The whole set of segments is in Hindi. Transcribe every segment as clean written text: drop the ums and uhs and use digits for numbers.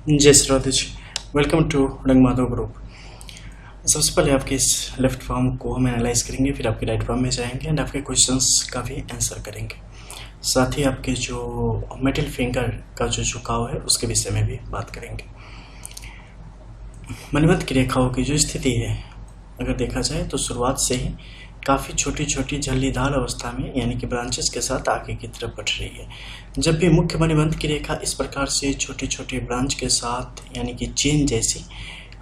जय श्री राधे जी। वेलकम टू रंग माधव ग्रुप। सबसे पहले आपके इस लेफ्ट पाम को हम एनालाइज करेंगे, फिर आपके राइट पाम में जाएंगे एंड आपके क्वेश्चंस का भी आंसर करेंगे। साथ ही आपके जो मिडिल फिंगर का जो झुकाव है उसके विषय में भी बात करेंगे। मणिबंध की रेखाओं की जो स्थिति है अगर देखा जाए तो शुरुआत से ही काफ़ी छोटी छोटी झल्लीदार अवस्था में यानी कि ब्रांचेस के साथ आगे की तरफ बढ़ रही है। जब भी मुख्य मणिबंध की रेखा इस प्रकार से छोटे छोटे ब्रांच के साथ यानी कि चेन जैसी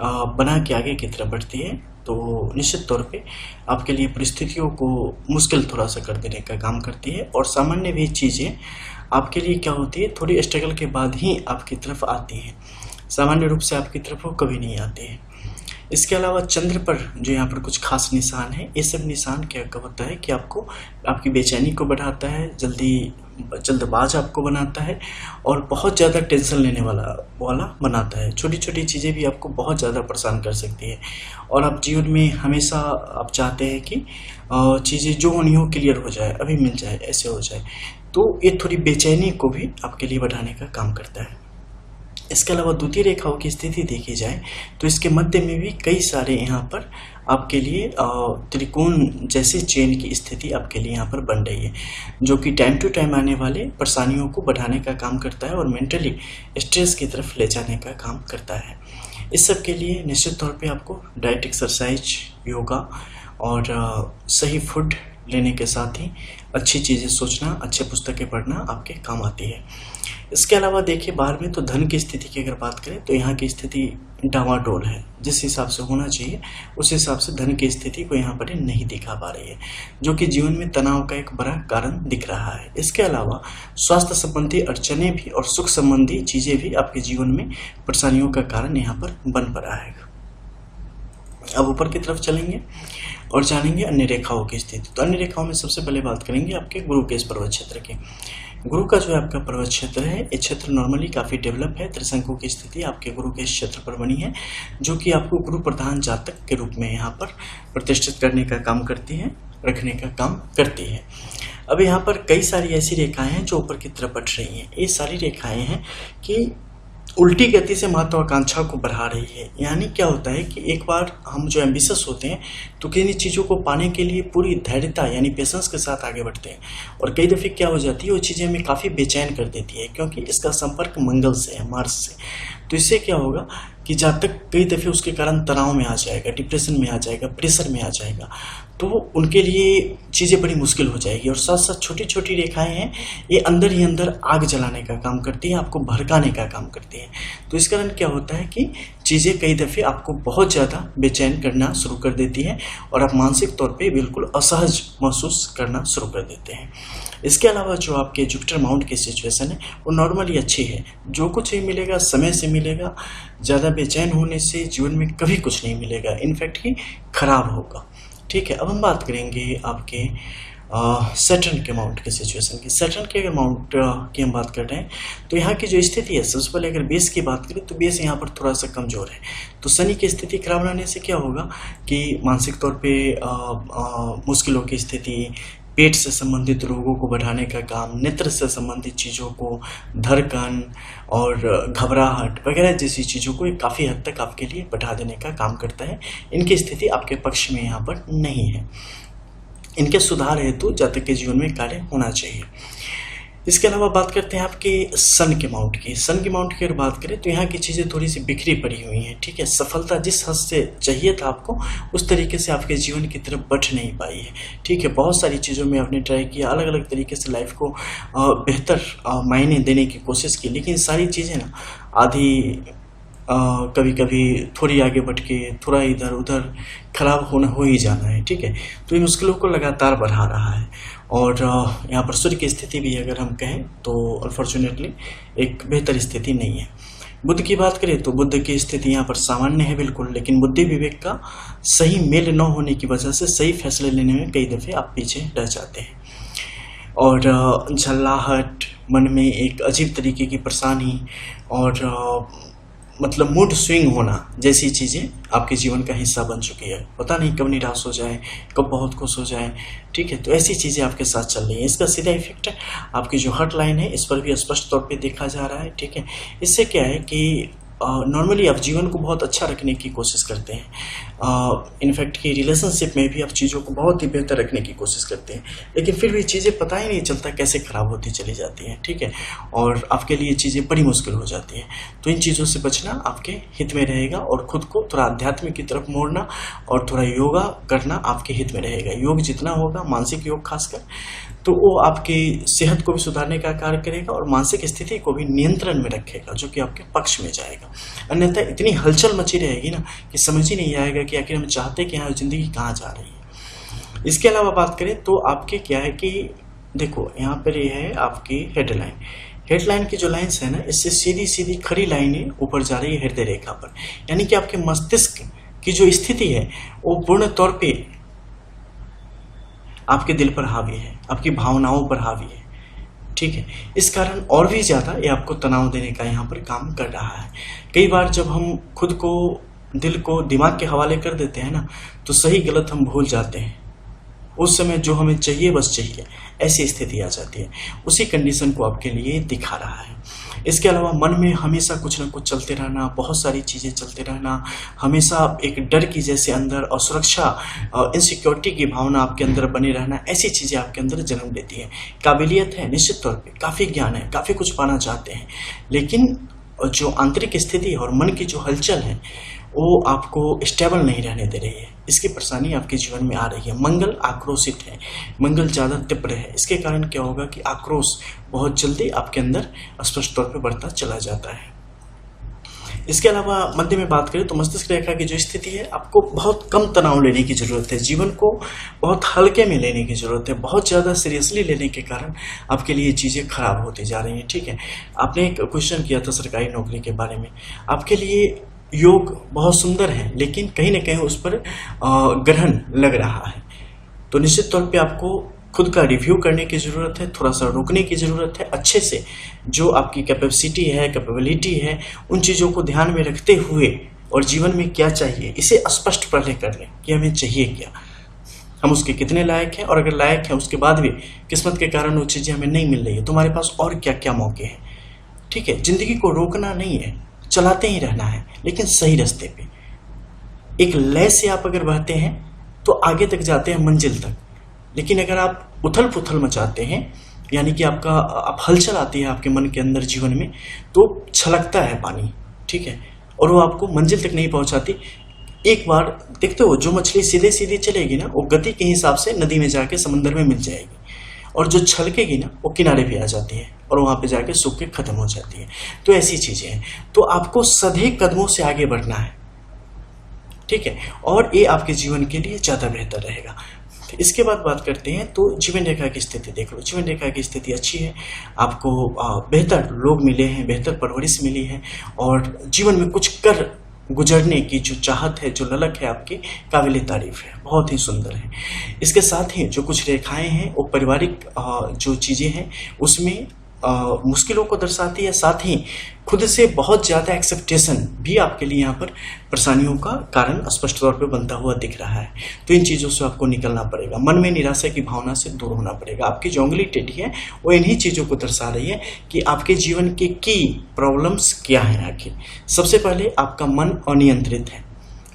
बना के आगे की तरफ बढ़ती है तो निश्चित तौर पे आपके लिए परिस्थितियों को मुश्किल थोड़ा सा कर देने का काम करती है और सामान्य भी चीज़ें आपके लिए क्या होती है, थोड़ी स्ट्रगल के बाद ही आपकी तरफ आती हैं। सामान्य रूप से आपकी तरफ वो कभी नहीं आती है। इसके अलावा चंद्र पर जो यहाँ पर कुछ खास निशान है, ये सब निशान क्या होता है कि आपको आपकी बेचैनी को बढ़ाता है, जल्दबाज आपको बनाता है और बहुत ज़्यादा टेंशन लेने वाला बनाता है। छोटी छोटी चीज़ें भी आपको बहुत ज़्यादा परेशान कर सकती है और आप जीवन में हमेशा आप चाहते हैं कि चीज़ें जो होनी हो क्लियर हो जाए, अभी मिल जाए, ऐसे हो जाए, तो ये थोड़ी बेचैनी को भी आपके लिए बढ़ाने का काम करता है। इसके अलावा द्वितीय रेखाओं की स्थिति देखी जाए तो इसके मध्य में भी कई सारे यहाँ पर आपके लिए त्रिकोण जैसे चेन की स्थिति आपके लिए यहाँ पर बन रही है, जो कि टाइम टू टाइम आने वाले परेशानियों को बढ़ाने का काम करता है और मेंटली स्ट्रेस की तरफ ले जाने का काम करता है। इस सब के लिए निश्चित तौर पे आपको डाइट, एक्सरसाइज, योगा और सही फूड लेने के साथ ही अच्छी चीज़ें सोचना, अच्छे पुस्तकें पढ़ना आपके काम आती है। इसके अलावा देखिए बाहर में तो धन की स्थिति की अगर बात करें तो यहाँ की स्थिति डामाडोल है। जिस हिसाब से होना चाहिए उस हिसाब से धन की स्थिति को यहाँ पर नहीं दिखा पा रही है, जो कि जीवन में तनाव का एक बड़ा कारण दिख रहा है। इसके अलावा स्वास्थ्य संबंधी अड़चने भी और सुख संबंधी चीज़ें भी आपके जीवन में परेशानियों का कारण यहाँ पर बन पड़ा है। अब ऊपर की तरफ चलेंगे और जानेंगे अन्य रेखाओं की स्थिति। तो अन्य रेखाओं में सबसे पहले बात करेंगे आपके गुरु के इस पर्वत क्षेत्र की। गुरु का जो आपका पर्वत क्षेत्र है, ये क्षेत्र नॉर्मली काफ़ी डेवलप है। त्रिशंकु की स्थिति आपके गुरु के इस क्षेत्र पर बनी है, जो कि आपको गुरु प्रधान जातक के रूप में यहाँ पर प्रतिष्ठित करने का काम करती है, रखने का काम करती है। अब यहाँ पर कई सारी ऐसी रेखाएं हैं जो ऊपर की तरफ बढ़ रही हैं। ये सारी रेखाएं हैं कि उल्टी गति से महत्वाकांक्षा को बढ़ा रही है। यानी क्या होता है कि एक बार हम जो एम्बिशियस होते हैं तो किन्हीं चीज़ों को पाने के लिए पूरी धैर्यता यानी पेशेंस के साथ आगे बढ़ते हैं और कई दफ़े क्या हो जाती है, वो चीज़ें हमें काफ़ी बेचैन कर देती है क्योंकि इसका संपर्क मंगल से है, मार्स से। तो इससे क्या होगा कि जातक कई दफ़े उसके कारण तनाव में आ जाएगा, डिप्रेशन में आ जाएगा, प्रेशर में आ जाएगा, तो उनके लिए चीज़ें बड़ी मुश्किल हो जाएगी। और साथ साथ छोटी छोटी रेखाएं हैं, ये अंदर ही अंदर आग जलाने का काम करती है, आपको भड़काने का काम करती है। तो इस कारण क्या होता है कि चीज़ें कई दफ़े आपको बहुत ज़्यादा बेचैन करना शुरू कर देती है और आप मानसिक तौर पे बिल्कुल असहज महसूस करना शुरू कर देते हैं। इसके अलावा जो आपके जुपिटर माउंट की सिचुएशन है वो नॉर्मली अच्छी है। जो कुछ ही मिलेगा समय से मिलेगा, ज़्यादा बेचैन होने से जीवन में कभी कुछ नहीं मिलेगा, इनफैक्ट ही खराब होगा। ठीक है, अब हम बात करेंगे आपके सैटर्न के माउंट की सिचुएशन की। सैटर्न के अगर माउंट की हम बात कर रहे हैं तो यहाँ की जो स्थिति है, सबसे पहले अगर बेस की बात करें तो बेस यहाँ पर थोड़ा सा कमज़ोर है। तो शनि की स्थिति खराब रहने से क्या होगा कि मानसिक तौर पे मुश्किलों की स्थिति, पेट से संबंधित रोगों को बढ़ाने का काम, नेत्र से संबंधित चीज़ों को, धड़कन और घबराहट वगैरह जैसी चीज़ों को काफ़ी हद तक आपके लिए बढ़ा देने का काम करता है। इनकी स्थिति आपके पक्ष में यहाँ पर नहीं है। इनके सुधार हेतु जातक के जीवन में कार्य होना चाहिए। इसके अलावा बात करते हैं आपके सन के माउंट की। सन के माउंट की अगर बात करें तो यहाँ की चीज़ें थोड़ी सी बिखरी पड़ी हुई हैं। ठीक है, सफलता जिस हद से चाहिए था आपको उस तरीके से आपके जीवन की तरफ बढ़ नहीं पाई है। ठीक है, बहुत सारी चीज़ों में आपने ट्राई किया, अलग अलग तरीके से लाइफ को बेहतर मायने देने की कोशिश की, लेकिन सारी चीज़ें ना आधी कभी कभी थोड़ी आगे बढ़ के थोड़ा इधर उधर खराब हो ही जाना है। ठीक है, तो इन मुश्किलों को लगातार बढ़ा रहा है। और यहाँ पर सूर्य की स्थिति भी अगर हम कहें तो अनफॉर्चुनेटली एक बेहतर स्थिति नहीं है। बुध की बात करें तो बुध की स्थिति यहाँ पर सामान्य है बिल्कुल, लेकिन बुद्धि विवेक का सही मेल न होने की वजह से सही फैसले लेने में कई दफ़े आप पीछे रह जाते हैं और झल्लाहट, मन में एक अजीब तरीके की परेशानी और मतलब मूड स्विंग होना जैसी चीज़ें आपके जीवन का हिस्सा बन चुकी है। पता नहीं कब निराश हो जाए, कब बहुत खुश हो जाए। ठीक है, तो ऐसी चीज़ें आपके साथ चल रही हैं। इसका सीधा इफेक्ट आपकी जो हार्ट लाइन है इस पर भी स्पष्ट तौर पे देखा जा रहा है। ठीक है, इससे क्या है कि नॉर्मली आप जीवन को बहुत अच्छा रखने की कोशिश करते हैं, इनफैक्ट कि रिलेशनशिप में भी आप चीज़ों को बहुत ही बेहतर रखने की कोशिश करते हैं, लेकिन फिर भी चीज़ें पता ही नहीं चलता कैसे ख़राब होती चली जाती हैं, ठीक है, और आपके लिए चीज़ें बड़ी मुश्किल हो जाती हैं। तो इन चीज़ों से बचना आपके हित में रहेगा और खुद को थोड़ा आध्यात्म की तरफ मोड़ना और थोड़ा योगा करना आपके हित में रहेगा। योग जितना होगा, मानसिक योग खासकर, तो वो आपकी सेहत को भी सुधारने का कार्य करेगा और मानसिक स्थिति को भी नियंत्रण में रखेगा, जो कि आपके पक्ष में जाएगा। अन्यथा इतनी हलचल मची रहेगी ना कि समझ ही नहीं आएगा कि आखिर हम चाहते क्या है, जिंदगी कहाँ जा रही है। इसके अलावा बात करें तो आपके क्या है कि देखो यहाँ पर ये है आपकी हेडलाइन की जो लाइन्स है ना, इससे सीधी सीधी खड़ी लाइनें ऊपर जा रही है हृदय रेखा पर, यानी कि आपके मस्तिष्क की जो स्थिति है वो पूर्ण तौर पे आपके दिल पर हावी है, आपकी भावनाओं पर हावी है, ठीक है। इस कारण और भी ज़्यादा ये आपको तनाव देने का यहाँ पर काम कर रहा है। कई बार जब हम खुद को, दिल को दिमाग के हवाले कर देते हैं ना, तो सही गलत हम भूल जाते हैं। उस समय जो हमें चाहिए बस चाहिए, ऐसी स्थिति आ जाती है। उसी कंडीशन को आपके लिए दिखा रहा है। इसके अलावा मन में हमेशा कुछ ना कुछ चलते रहना, बहुत सारी चीज़ें चलते रहना, हमेशा एक डर की जैसे अंदर असुरक्षा, इनसिक्योरिटी की भावना आपके अंदर बनी रहना, ऐसी चीज़ें आपके अंदर जन्म लेती है। काबिलियत है निश्चित तौर पे, काफ़ी ज्ञान है, काफ़ी कुछ पाना चाहते हैं, लेकिन जो आंतरिक स्थिति और मन की जो हलचल है वो आपको स्टेबल नहीं रहने दे रही है। इसकी परेशानी आपके जीवन में आ रही है। मंगल आक्रोशित है, मंगल ज़्यादा तीव्र है। इसके कारण क्या होगा कि आक्रोश बहुत जल्दी आपके अंदर स्पष्ट तौर पे बढ़ता चला जाता है। इसके अलावा मध्य में बात करें तो मस्तिष्क रेखा की जो स्थिति है, आपको बहुत कम तनाव लेने की ज़रूरत है, जीवन को बहुत हल्के में लेने की ज़रूरत है। बहुत ज़्यादा सीरियसली लेने के कारण आपके लिए चीज़ें खराब होती जा रही हैं, ठीक है। आपने एक क्वेश्चन किया था सरकारी नौकरी के बारे में, आपके लिए योग बहुत सुंदर है, लेकिन कहीं ना कहीं उस पर ग्रहण लग रहा है। तो निश्चित तौर पे आपको खुद का रिव्यू करने की ज़रूरत है, थोड़ा सा रुकने की ज़रूरत है, अच्छे से जो आपकी कैपेसिटी है, कैपेबिलिटी है, उन चीज़ों को ध्यान में रखते हुए और जीवन में क्या चाहिए इसे स्पष्ट पहले कर लें कि हमें चाहिए क्या, हम उसके कितने लायक हैं, और अगर लायक हैं उसके बाद भी किस्मत के कारण वो चीज़ें हमें नहीं मिल रही है, तुम्हारे पास और क्या क्या मौके हैं, ठीक है। ज़िंदगी को रोकना नहीं है, चलाते ही रहना है, लेकिन सही रास्ते पे। एक लय से आप अगर बहते हैं तो आगे तक जाते हैं मंजिल तक, लेकिन अगर आप उथल पुथल मचाते हैं, यानी कि आप हलचल आती है आपके मन के अंदर जीवन में, तो छलकता है पानी, ठीक है, और वो आपको मंजिल तक नहीं पहुंचाती। एक बार देखते हो, जो मछली सीधे सीधे चलेगी ना, वो गति के हिसाब से नदी में जाके समंदर में मिल जाएगी, और जो छलकेगी ना वो किनारे पे आ जाती है और वहां पे जाके सूख के खत्म हो जाती है। तो ऐसी चीजें हैं। तो आपको सधे कदमों से आगे बढ़ना है, ठीक है, और ये आपके जीवन के लिए ज्यादा बेहतर रहेगा। इसके बाद बात करते हैं तो जीवन रेखा की स्थिति देख लो। जीवन रेखा की स्थिति अच्छी है, आपको बेहतर लोग मिले हैं, बेहतर परवरिश मिली है, और जीवन में कुछ कर गुजरने की जो चाहत है, जो ललक है, आपकी काबिल तारीफ है, बहुत ही सुंदर है। इसके साथ ही जो कुछ रेखाएं हैं वो पारिवारिक जो चीज़ें हैं उसमें मुश्किलों को दर्शाती है, साथ ही खुद से बहुत ज़्यादा एक्सेप्टेशन भी आपके लिए यहाँ पर परेशानियों का कारण स्पष्ट तौर पे बनता हुआ दिख रहा है। तो इन चीज़ों से आपको निकलना पड़ेगा, मन में निराशा की भावना से दूर होना पड़ेगा। आपकी जो उंगली टेढ़ी है वो इन्हीं चीज़ों को दर्शा रही है कि आपके जीवन के की प्रॉब्लम्स क्या हैं। आखिर सबसे पहले आपका मन अनियंत्रित है।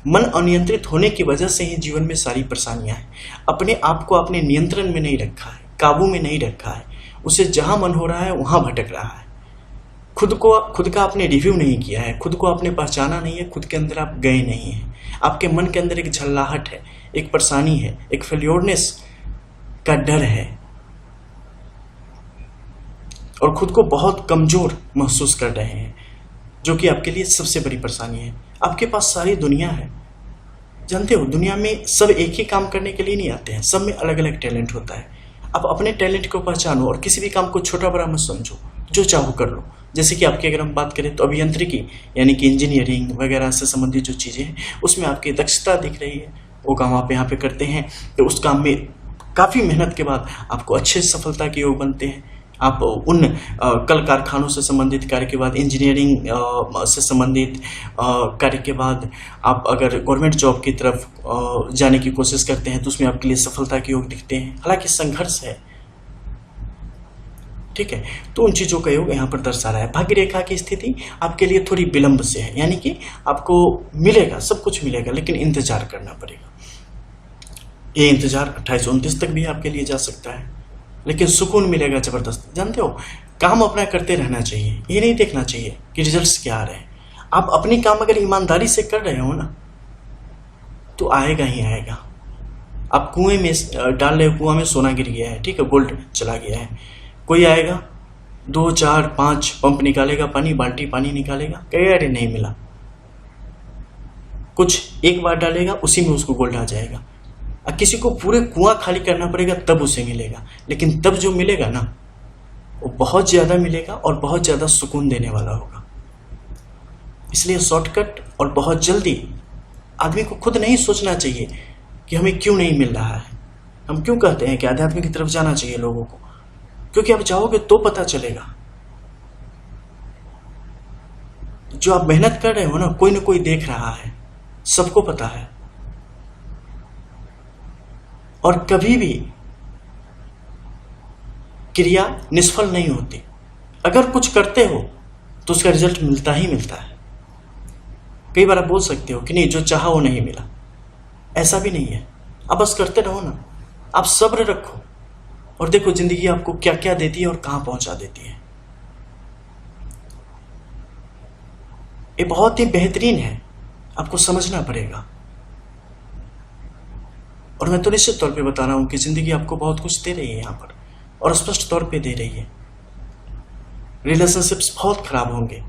मन अनियंत्रित होने की वजह से ही जीवन में सारी परेशानियां हैं। अपने आप को आपने नियंत्रण में नहीं रखा है, काबू में नहीं रखा है, उसे जहां मन हो रहा है वहां भटक रहा है। खुद का आपने रिव्यू नहीं किया है, खुद को आपने पहचाना नहीं है, खुद के अंदर आप गए नहीं हैं। आपके मन के अंदर एक झल्लाहट है, एक परेशानी है, एक फेल्योरनेस का डर है, और खुद को बहुत कमजोर महसूस कर रहे हैं, जो कि आपके लिए सबसे बड़ी परेशानी है। आपके पास सारी दुनिया है, जानते हो दुनिया में सब एक ही काम करने के लिए नहीं आते हैं, सब में अलग अलग टैलेंट होता है। आप अपने टैलेंट को पहचानो और किसी भी काम को छोटा बड़ा मत समझो, जो चाहो कर लो। जैसे कि आपकी अगर हम बात करें तो अभियांत्रिकी यानी कि इंजीनियरिंग वगैरह से संबंधित जो चीज़ें हैं उसमें आपकी दक्षता दिख रही है, वो काम आप यहाँ पे करते हैं, तो उस काम में काफ़ी मेहनत के बाद आपको अच्छे सफलता के योग बनते हैं। आप उन कल कारखानों से संबंधित कार्य के बाद, इंजीनियरिंग से संबंधित कार्य के बाद आप अगर गवर्नमेंट जॉब की तरफ जाने की कोशिश करते हैं तो उसमें आपके लिए सफलता के योग दिखते हैं। हालांकि संघर्ष है, ठीक है। तो उन चीज़ों का योग यहाँ पर दर्शा रहा है। भाग्य रेखा की स्थिति आपके लिए थोड़ी विलंब से है, यानी कि आपको मिलेगा, सब कुछ मिलेगा, लेकिन इंतजार करना पड़ेगा। ये इंतजार 28-29 तक भी आपके लिए जा सकता है, लेकिन सुकून मिलेगा जबरदस्त। जानते हो, काम अपना करते रहना चाहिए, ये नहीं देखना चाहिए कि रिजल्ट्स क्या आ रहे हैं। आप अपनी काम अगर ईमानदारी से कर रहे हो ना, तो आएगा ही आएगा। आप कुएं में डाल रहे हो, कुआं में सोना गिर गया है, ठीक है, गोल्ड चला गया है, कोई आएगा 2, 4, 5 पंप निकालेगा पानी, बाल्टी पानी निकालेगा, कहेगा अरे नहीं मिला। कुछ एक बार डालेगा, उसी में उसको गोल्ड आ जाएगा। अब किसी को पूरे कुआं खाली करना पड़ेगा तब उसे मिलेगा, लेकिन तब जो मिलेगा ना, वो बहुत ज़्यादा मिलेगा और बहुत ज़्यादा सुकून देने वाला होगा। इसलिए शॉर्टकट और बहुत जल्दी आदमी को खुद नहीं सोचना चाहिए कि हमें क्यों नहीं मिल रहा है। हम क्यों कहते हैं कि आध्यात्म की तरफ जाना चाहिए लोगों को? क्योंकि आप जाओगे तो पता चलेगा। जो आप मेहनत कर रहे हो ना कोई देख रहा है, सबको पता है। और कभी भी क्रिया निष्फल नहीं होती। अगर कुछ करते हो तो उसका रिजल्ट मिलता ही मिलता है। कई बार आप बोल सकते हो कि नहीं, जो चाहा वो नहीं मिला, ऐसा भी नहीं है। आप बस करते रहो ना, आप सब्र रखो और देखो जिंदगी आपको क्या क्या देती है और कहां पहुंचा देती है। ये बहुत ही बेहतरीन है, आपको समझना पड़ेगा। और मैं तो निश्चित तौर पे बता रहा हूं कि जिंदगी आपको बहुत कुछ दे रही है यहां पर, और स्पष्ट तौर पे दे रही है। रिलेशनशिप्स बहुत खराब होंगे,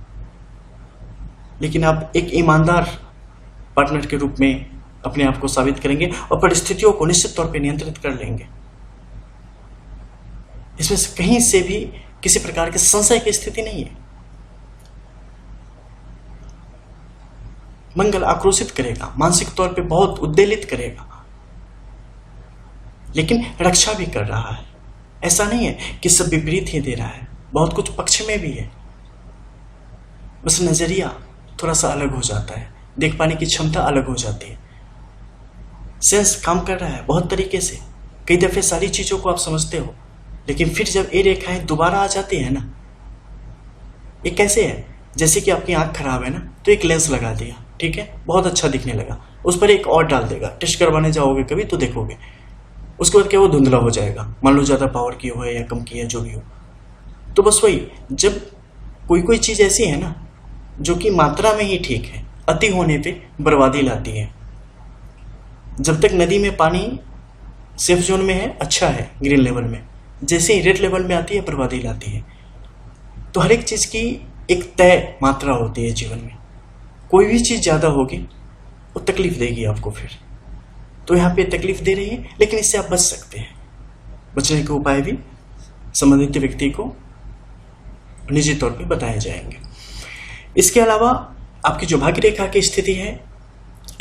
लेकिन आप एक ईमानदार पार्टनर के रूप में अपने आप को साबित करेंगे और परिस्थितियों को निश्चित तौर पे नियंत्रित कर लेंगे। इसमें से कहीं से भी किसी प्रकार के संशय की स्थिति नहीं है। मंगल आक्रोशित करेगा, मानसिक तौर पे बहुत उद्वेलित करेगा, लेकिन रक्षा भी कर रहा है। ऐसा नहीं है कि सब विपरीत ही दे रहा है, बहुत कुछ पक्ष में भी है। बस नजरिया थोड़ा सा अलग हो जाता है, देख पाने की क्षमता अलग हो जाती है। सेंस काम कर रहा है बहुत तरीके से। कई दफे सारी चीजों को आप समझते हो, लेकिन फिर जब ये रेखाएं दोबारा आ जाती है ना, ये कैसे है, जैसे कि आपकी आंख खराब है ना, तो एक लेंस लगा दिया, ठीक है, बहुत अच्छा दिखने लगा, उस पर एक और डाल देगा, टेस्ट करवाने जाओगे कभी तो देखोगे, उसके बाद क्या वो धुंधला हो जाएगा, मान लो ज्यादा पावर की हो या कम की है, जो भी हो। तो बस वही, जब कोई चीज ऐसी है ना जो कि मात्रा में ही ठीक है, अति होने पे बर्बादी लाती है। जब तक नदी में पानी सेफ जोन में है, अच्छा है, ग्रीन लेवल में, जैसे ही रेड लेवल में आती है बर्बादी लाती है। तो हर एक चीज की एक तय मात्रा होती है जीवन में। कोई भी चीज ज्यादा होगी वो तकलीफ देगी आपको फिर। तो यहाँ पे तकलीफ दे रही है, लेकिन इससे आप बच सकते हैं। बचने के उपाय भी संबंधित व्यक्ति को निजी तौर पे बताए जाएंगे। इसके अलावा आपकी जो भाग्य रेखा की स्थिति है,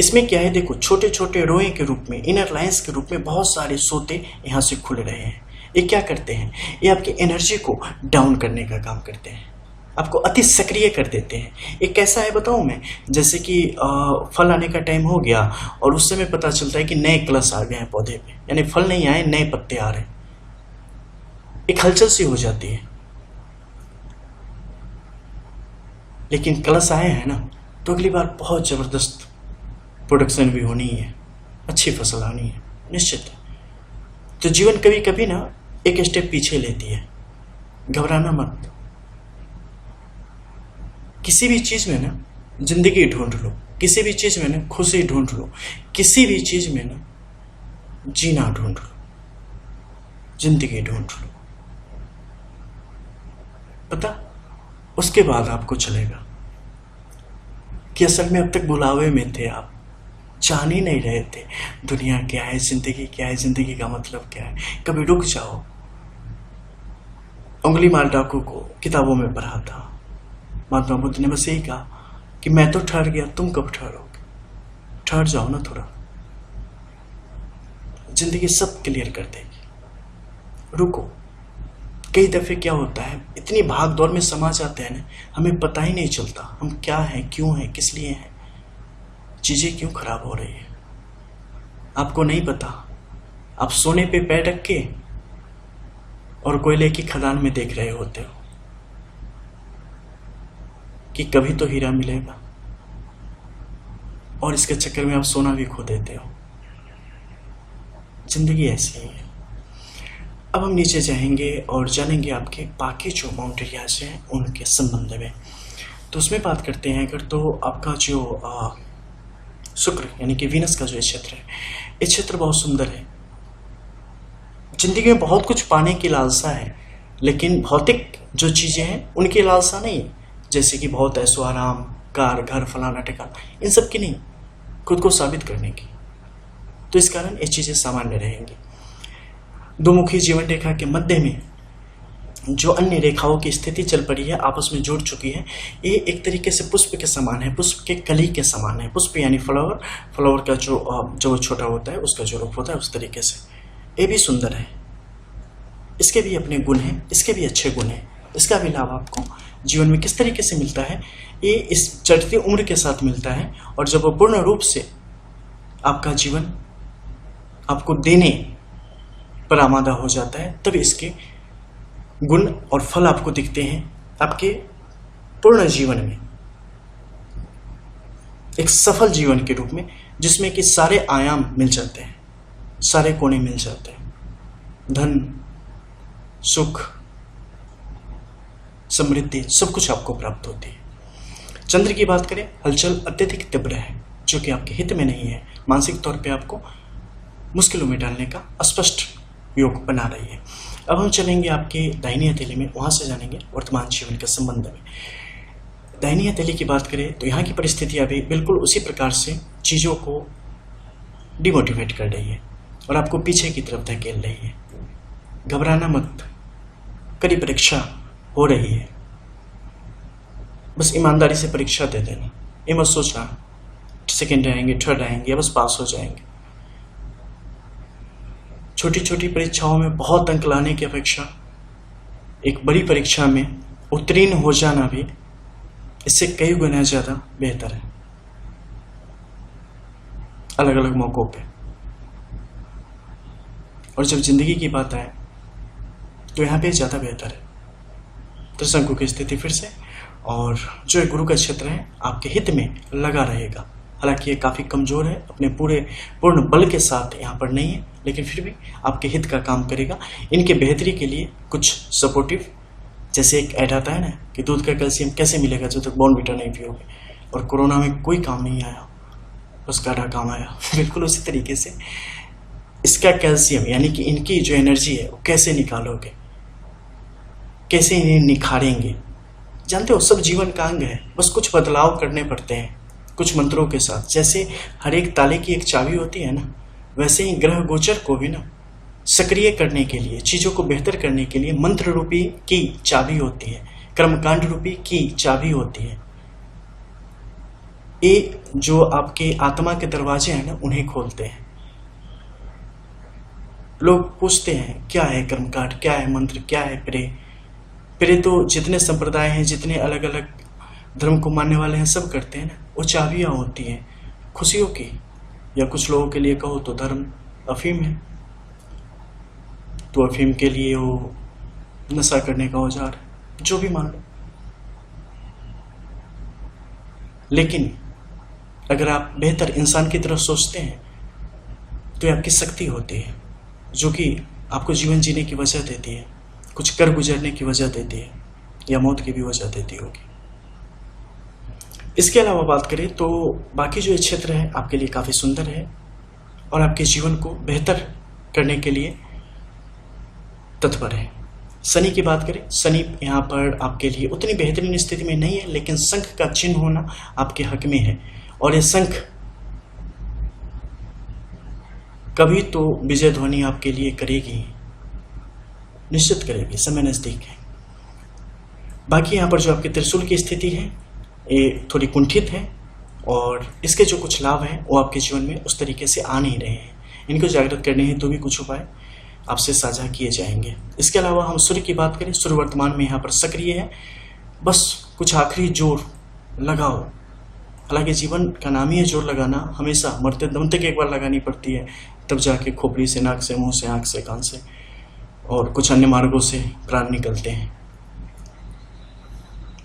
इसमें क्या है, देखो छोटे छोटे रोए के रूप में, इनर लाइंस के रूप में बहुत सारे सोते यहाँ से खुल रहे हैं। ये क्या करते हैं, ये आपकी एनर्जी को डाउन करने का काम करते हैं, आपको अति सक्रिय कर देते हैं। ये कैसा है बताऊं मैं, जैसे कि फल आने का टाइम हो गया और उस समय पता चलता है कि नए कलश आ गए हैं पौधे पे, यानी फल नहीं आए, नए पत्ते आ रहे हैं, एक हलचल सी हो जाती है। लेकिन कलश आए हैं ना, तो अगली बार बहुत जबरदस्त प्रोडक्शन भी होनी है, अच्छी फसल आनी है, निश्चित। तो जीवन कभी कभी ना एक स्टेप पीछे लेती है, घबराना मत। किसी भी चीज में ना जिंदगी ढूंढ लो, किसी भी चीज में ना खुशी ढूंढ लो, किसी भी चीज में ना जीना ढूंढ लो, जिंदगी ढूंढ लो। पता उसके बाद आपको चलेगा कि असल में अब तक बुलावे में थे आप, जान ही नहीं रहे थे दुनिया क्या है, जिंदगी क्या है, जिंदगी का मतलब क्या है। कभी रुक जाओ। उंगली मार डाकू को किताबों में पढ़ा था, महात्मा बुद्ध ने बस यही कहा कि मैं तो ठहर गया, तुम कब ठहरोगे, ठहर जाओ ना थोड़ा, जिंदगी सब क्लियर कर देगी। रुको। कई दफे क्या होता है, इतनी भाग दौड़ में समा जाते हैं ना, हमें पता ही नहीं चलता हम क्या हैं, क्यों हैं, किस लिए हैं, चीजें क्यों खराब हो रही है, आपको नहीं पता। आप सोने पे पैर रख के और कोयले की खदान में देख रहे होते हो कि कभी तो हीरा मिलेगा, और इसके चक्कर में आप सोना भी खो देते हो। जिंदगी ऐसी ही है। अब हम नीचे जाएंगे और जानेंगे आपके बाकी जो माउंट एरियाज हैं उनके संबंध में। तो उसमें बात करते हैं अगर, तो आपका जो शुक्र यानी कि वीनस का जो क्षेत्र है, ये क्षेत्र बहुत सुंदर है। जिंदगी में बहुत कुछ पाने की लालसा है, लेकिन भौतिक जो चीजें हैं उनकी लालसा नहीं है, जैसे कि बहुत ऐशो आराम, कार, घर, फलाना ठिकाना, इन सब की नहीं, खुद को साबित करने की। तो इस कारण ये चीजें सामान्य रहेंगी। दो मुखी जीवन रेखा के मध्य में जो अन्य रेखाओं की स्थिति चल पड़ी है, आपस में जुड़ चुकी है, ये एक तरीके से पुष्प के समान है, पुष्प के कली के समान है। पुष्प यानी फ्लावर, फ्लावर का जो छोटा होता है उसका जो रूप होता है, उस तरीके से ये भी सुंदर है। इसके भी अपने गुण हैं, इसके भी अच्छे गुण हैं। इसका भी लाभ आपको जीवन में किस तरीके से मिलता है, ये इस चढ़ती उम्र के साथ मिलता है। और जब वो पूर्ण रूप से आपका जीवन आपको देने पर आमादा हो जाता है, तब इसके गुण और फल आपको दिखते हैं आपके पूर्ण जीवन में, एक सफल जीवन के रूप में, जिसमें कि सारे आयाम मिल जाते हैं, सारे कोने मिल जाते हैं। धन, सुख, समृद्धि, सब कुछ आपको प्राप्त होती है। चंद्र की बात करें, हलचल अत्यधिक तीव्र है, जो कि आपके हित में नहीं है। मानसिक तौर पे आपको मुश्किलों में डालने का अस्पष्ट योग बना रही है। अब हम चलेंगे आपके दाहिनी हथेली में, वहां से जानेंगे वर्तमान जीवन के संबंध में। दाहिनी हथेली की बात करें तो यहाँ की परिस्थितियां भी बिल्कुल उसी प्रकार से चीजों को डिमोटिवेट कर रही है और आपको पीछे की तरफ धकेल रही है। घबराना मत, कड़ी परीक्षा हो रही है, बस ईमानदारी से परीक्षा दे देना। ये मत सोचना सेकेंड आएंगे, थर्ड आएंगे या बस पास हो जाएंगे। छोटी छोटी परीक्षाओं में बहुत अंक लाने की अपेक्षा एक बड़ी परीक्षा में उत्तीर्ण हो जाना भी इससे कई गुना ज्यादा बेहतर है, अलग अलग मौकों पे। और जब जिंदगी की बात आए तो यहाँ पे ज्यादा बेहतर है। त्रिशंकु की स्थिति फिर से, और जो एक गुरु का क्षेत्र है आपके हित में लगा रहेगा। हालांकि ये काफी कमजोर है, अपने पूर्ण बल के साथ यहाँ पर नहीं है, लेकिन फिर भी आपके हित का काम करेगा। इनके बेहतरी के लिए कुछ सपोर्टिव, जैसे एक ऐड आता है ना कि दूध का कैल्शियम कैसे मिलेगा जब तक बॉर्नवीटा नहीं पियोगे, और कोरोना में कोई काम नहीं आया, बस काढ़ा काम आया। बिल्कुल उसी तरीके से इसका कैल्शियम यानी कि इनकी जो एनर्जी है वो कैसे निकालोगे, कैसे इन्हें निखारेंगे। जानते हो, सब जीवन का अंग है, बस कुछ बदलाव करने पड़ते हैं कुछ मंत्रों के साथ। जैसे हर एक ताले की एक चाबी होती है ना, वैसे ही ग्रह गोचर को भी ना सक्रिय करने के लिए, चीजों को बेहतर करने के लिए मंत्र रूपी की चाबी होती है, कर्मकांड रूपी की चाबी होती है। ये जो आपके आत्मा के दरवाजे हैं ना, उन्हें खोलते हैं। लोग पूछते हैं क्या है कर्मकांड, क्या है मंत्र, क्या है प्रे। प्रे तो जितने संप्रदाय हैं, जितने अलग अलग धर्म को मानने वाले हैं, सब करते हैं ना। वो चाबियां होती हैं खुशियों की, या कुछ लोगों के लिए कहो तो धर्म अफीम है, तो अफीम के लिए वो नशा करने का औजार, जो भी मान लो। लेकिन अगर आप बेहतर इंसान की तरफ सोचते हैं तो ये आपकी शक्ति होती है, जो कि आपको जीवन जीने की वजह देती है, कुछ कर गुजरने की वजह देती है, या मौत की भी वजह देती होगी। इसके अलावा बात करें तो बाकी जो क्षेत्र है आपके लिए काफी सुंदर है और आपके जीवन को बेहतर करने के लिए तत्पर है। शनि की बात करें, शनि यहाँ पर आपके लिए उतनी बेहतरीन स्थिति में नहीं है, लेकिन शंख का चिन्ह होना आपके हक में है। और ये शंख कभी तो विजय ध्वनि आपके लिए करेगी, निश्चित करेगी, समय नजदीक है। बाकी यहाँ पर जो आपके त्रिशूल की स्थिति है ये थोड़ी कुंठित है, और इसके जो कुछ लाभ हैं वो आपके जीवन में उस तरीके से आ नहीं रहे हैं। इनको जागृत करने हेतु भी कुछ उपाय आपसे साझा किए जाएंगे। इसके अलावा हम सूर्य की बात करें, सूर्य वर्तमान में यहाँ पर सक्रिय है, बस कुछ आखिरी जोर लगाओ। हालांकि जीवन का नाम ही है जोर लगाना, हमेशा मरते दम तक एक बार लगानी पड़ती है, तब जाके खोपड़ी से, नाक से, मुंह से, आंख से, कान से और कुछ अन्य मार्गों से प्राण निकलते हैं।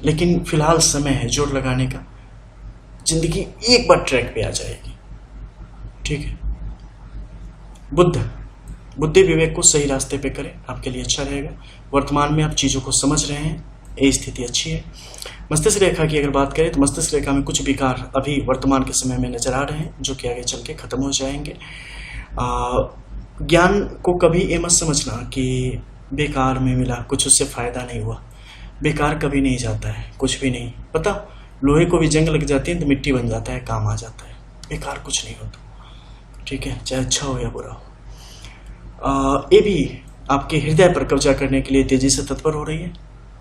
लेकिन फिलहाल समय है जोर लगाने का, जिंदगी एक बार ट्रैक पे आ जाएगी। ठीक है, बुद्धि विवेक को सही रास्ते पे करें, आपके लिए अच्छा रहेगा। वर्तमान में आप चीज़ों को समझ रहे हैं, ये स्थिति अच्छी है। मस्तिष्क रेखा की अगर बात करें तो मस्तिष्क रेखा में कुछ विकार अभी वर्तमान के समय में नजर आ रहे हैं, जो कि आगे चल के खत्म हो जाएंगे। ज्ञान को कभी ये मत समझना कि बेकार में मिला, कुछ उससे फायदा नहीं हुआ। बेकार कभी नहीं जाता है, कुछ भी नहीं। पता, लोहे को भी जंग लग जाती है तो मिट्टी बन जाता है, काम आ जाता है। बेकार कुछ नहीं होता। ठीक है, चाहे अच्छा हो या बुरा हो। ये भी आपके हृदय पर कब्जा करने के लिए तेजी से तत्पर हो रही है,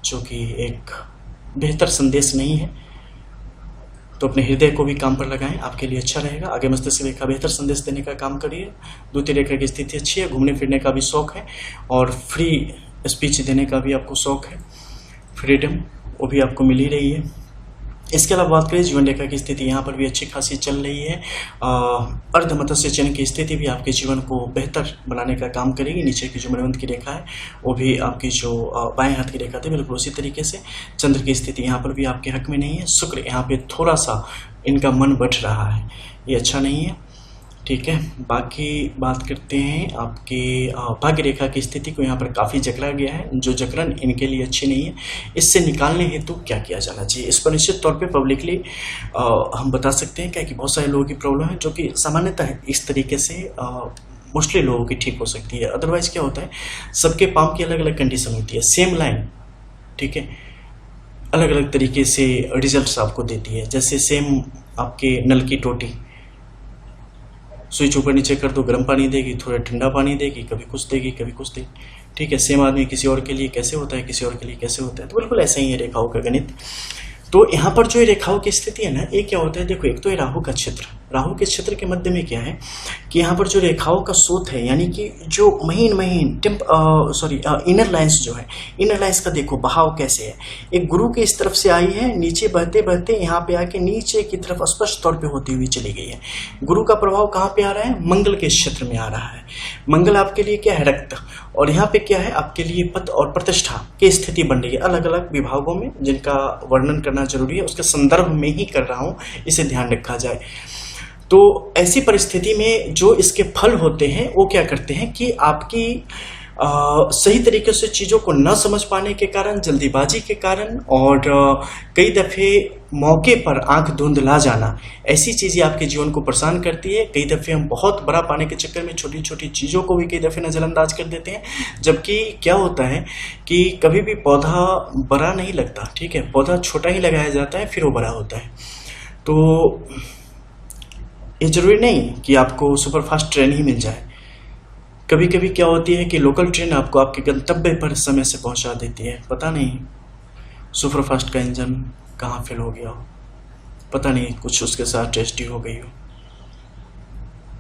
जो कि एक बेहतर संदेश नहीं है। तो अपने हृदय को भी काम पर लगाएं, आपके लिए अच्छा रहेगा। आगे मस्तिष्क रेखा बेहतर संदेश देने का काम करिए। द्वितीय रेखा की स्थिति अच्छी है, घूमने फिरने का भी शौक है और फ्री स्पीच देने का भी आपको शौक है। फ्रीडम वो भी आपको मिल ही रही है। इसके अलावा बात करें जीवन रेखा की स्थिति, यहाँ पर भी अच्छी खासी चल रही है। अर्ध मत्स्य चयन की स्थिति भी आपके जीवन को बेहतर बनाने का काम करेगी। नीचे की जो मणिबंध की रेखा है वो भी आपकी जो बाएं हाथ की रेखा थी बिल्कुल उसी तरीके से। चंद्र की स्थिति यहाँ पर भी आपके हक में नहीं है। शुक्र यहाँ पे थोड़ा सा इनका मन बढ़ रहा है, ये अच्छा नहीं है। ठीक है, बाकी बात करते हैं आपके भाग्य रेखा की स्थिति को। यहाँ पर काफ़ी जकड़ा गया है, जो जकड़न इनके लिए अच्छी नहीं है। इससे निकालने हेतु क्या किया जाना चाहिए, इस पर निश्चित तौर पे पब्लिकली हम बता सकते हैं, क्या कि बहुत सारे लोगों की प्रॉब्लम है जो कि सामान्यतः इस तरीके से मोस्टली लोगों की ठीक हो सकती है। अदरवाइज क्या होता है, सबके पाम की अलग अलग कंडीशन होती है, सेम लाइन, ठीक है, अलग अलग तरीके से रिजल्ट्स आपको देती है। जैसे सेम आपके नल की टोटी, स्विच ऊपर नीचे कर दो, गर्म पानी देगी, थोड़ा ठंडा पानी देगी, कभी कुछ देगी कभी कुछ देगी। ठीक है, सेम आदमी किसी और के लिए कैसे होता है, किसी और के लिए कैसे होता है, तो बिल्कुल ऐसा ही है रेखाओं का गणित। तो यहाँ पर जो रेखाओं की स्थिति है ना, ये क्या होता है, देखो एक तो ये राहु का क्षेत्र, राहु के क्षेत्र के मध्य में क्या है कि यहाँ पर जो रेखाओं का स्रोत है, यानी कि जो महीन इनर लाइंस जो है, इनर लाइंस का देखो बहाव कैसे है। एक गुरु की इस तरफ से आई है, नीचे बहते बहते यहाँ पे आके नीचे की तरफ स्पष्ट तौर पे होती हुई चली गई है। गुरु का प्रभाव कहाँ पे आ रहा है, मंगल के क्षेत्र में आ रहा है। मंगल आपके लिए क्या है, रक्त, और यहाँ पे क्या है आपके लिए पद और प्रतिष्ठा की स्थिति बन रही है अलग अलग विभागों में, जिनका वर्णन करना जरूरी है, उसके संदर्भ में ही कर रहा हूँ, इसे ध्यान रखा जाए। तो ऐसी परिस्थिति में जो इसके फल होते हैं वो क्या करते हैं कि आपकी सही तरीके से चीज़ों को न समझ पाने के कारण, जल्दीबाजी के कारण और कई दफ़े मौके पर आंख धुंधला जाना, ऐसी चीज़ें आपके जीवन को परेशान करती है। कई दफ़े हम बहुत बड़ा पाने के चक्कर में छोटी छोटी चीज़ों को भी कई दफ़े नज़रअंदाज कर देते हैं। जबकि क्या होता है कि कभी भी पौधा बड़ा नहीं लगता, ठीक है, पौधा छोटा ही लगाया जाता है, फिर वो बड़ा होता है। तो ये जरूरी नहीं कि आपको सुपरफास्ट ट्रेन ही मिल जाए। कभी कभी क्या होती है कि लोकल ट्रेन आपको आपके गंतव्य पर समय से पहुंचा देती है, पता नहीं सुपरफास्ट का इंजन कहाँ फेल हो गया हो, पता नहीं कुछ उसके साथ ट्रेजेडी हो गई हो।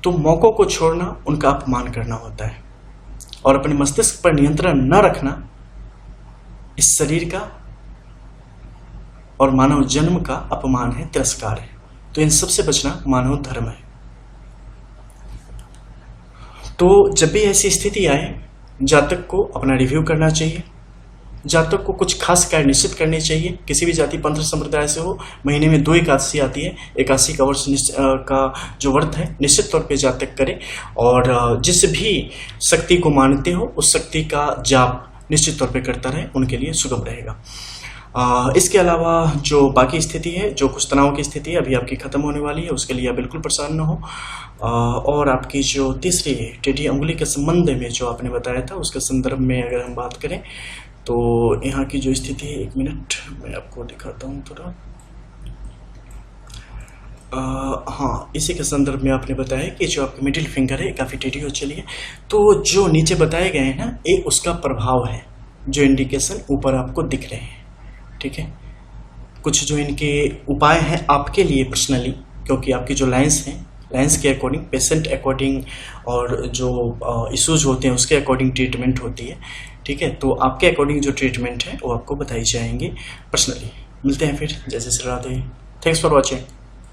तो मौकों को छोड़ना उनका अपमान करना होता है, और अपने मस्तिष्क पर नियंत्रण न रखना इस शरीर का और मानव जन्म का अपमान है, तिरस्कार है। तो इन सबसे बचना मानव धर्म है। तो जब भी ऐसी स्थिति आए, जातक को अपना रिव्यू करना चाहिए, जातक को कुछ खास कार्य निश्चित करने चाहिए। किसी भी जाति पंथ संप्रदाय से हो, महीने में 2 एकादशी आती है, एकादशी का वर्ष का जो व्रत है निश्चित तौर पे जातक करे, और जिस भी शक्ति को मानते हो उस शक्ति का जाप निश्चित तौर पे करता रहे, उनके लिए सुगम रहेगा। इसके अलावा जो बाकी स्थिति है, जो कुछ तनाव की स्थिति है अभी आपकी खत्म होने वाली है, उसके लिए आप बिल्कुल परेशान न हो। और आपकी जो तीसरी टेढ़ी उंगली के संबंध में जो आपने बताया था, उसके संदर्भ में अगर हम बात करें तो यहाँ की जो स्थिति है, 1 मिनट मैं आपको दिखाता हूँ थोड़ा। हाँ, इसी के संदर्भ में आपने बताया कि जो आपकी मिडिल फिंगर है काफ़ी टेढ़ी हो चली है। तो जो नीचे बताए गए हैं ना, ये उसका प्रभाव है, जो इंडिकेशन ऊपर आपको दिख रहे हैं। ठीक है, कुछ जो इनके उपाय हैं आपके लिए पर्सनली, क्योंकि आपकी जो लाइंस हैं, लाइंस के अकॉर्डिंग, पेशेंट अकॉर्डिंग और जो इश्यूज होते हैं उसके अकॉर्डिंग ट्रीटमेंट होती है। ठीक है, तो आपके अकॉर्डिंग जो ट्रीटमेंट है वो आपको बताई जाएंगी पर्सनली। मिलते हैं फिर, जैसे Shri Radhe. Thanks for watching.